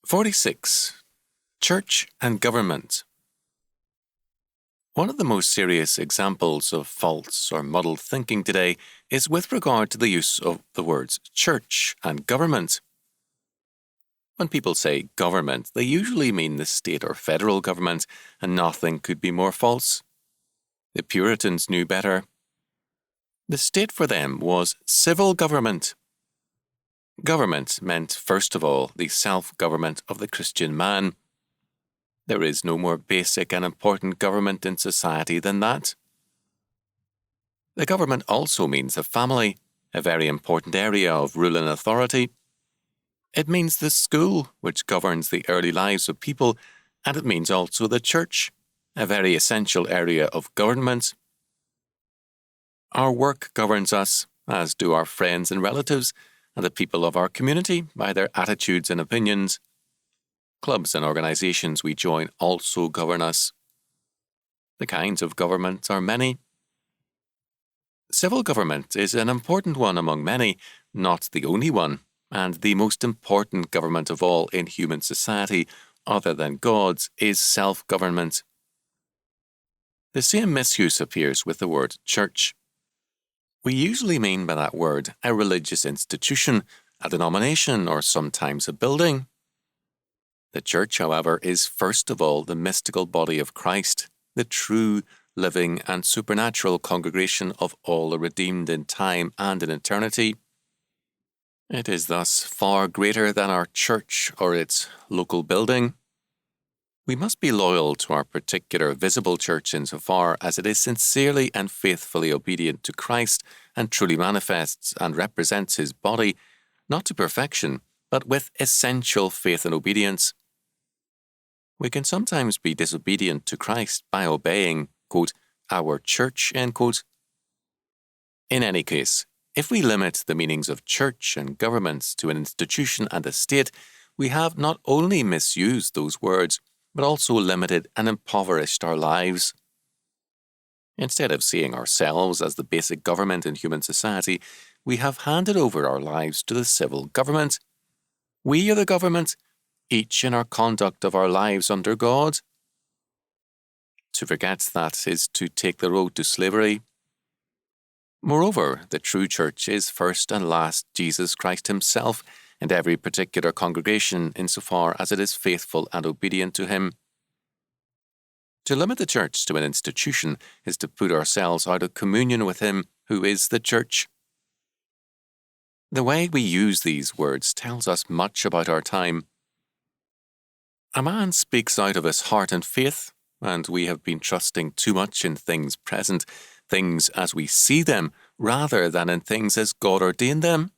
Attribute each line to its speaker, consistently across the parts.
Speaker 1: 46. Church and Government. One of the most serious examples of false or muddled thinking today is with regard to the use of the words church and government. When people say government, they usually mean the state or federal government, and nothing could be more false. The Puritans knew better. The state for them was civil government. Government meant, first of all, the self-government of the Christian man. There is no more basic and important government in society than that. The government also means a family, a very important area of rule and authority. It means the school, which governs the early lives of people, and it means also the church, a very essential area of government. Our work governs us, as do our friends and relatives, and the people of our community by their attitudes and opinions. Clubs and organizations we join also govern us. The kinds of government are many. Civil government is an important one among many, not the only one, and the most important government of all in human society, other than God's, is self-government. The same misuse appears with the word church. We usually mean by that word a religious institution, a denomination, or sometimes a building. The church, however, is first of all the mystical body of Christ, the true, living, and supernatural congregation of all the redeemed in time and in eternity. It is thus far greater than our church or its local building. We must be loyal to our particular visible church insofar as it is sincerely and faithfully obedient to Christ and truly manifests and represents His body, not to perfection, but with essential faith and obedience. We can sometimes be disobedient to Christ by obeying, quote, our church, end quote. In any case, if we limit the meanings of church and governments to an institution and a state, we have not only misused those words, but also limited and impoverished our lives. Instead of seeing ourselves as the basic government in human society, we have handed over our lives to the civil government. We are the government, each in our conduct of our lives under God. To forget that is to take the road to slavery. Moreover, the true church is first and last Jesus Christ Himself and every particular congregation insofar as it is faithful and obedient to Him. To limit the church to an institution is to put ourselves out of communion with Him who is the church. The way we use these words tells us much about our time. A man speaks out of his heart and faith, and we have been trusting too much in things present, things as we see them, rather than in things as God ordained them.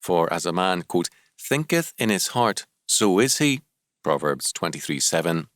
Speaker 1: For as a man, quote, thinketh in his heart, so is he, Proverbs 23:7.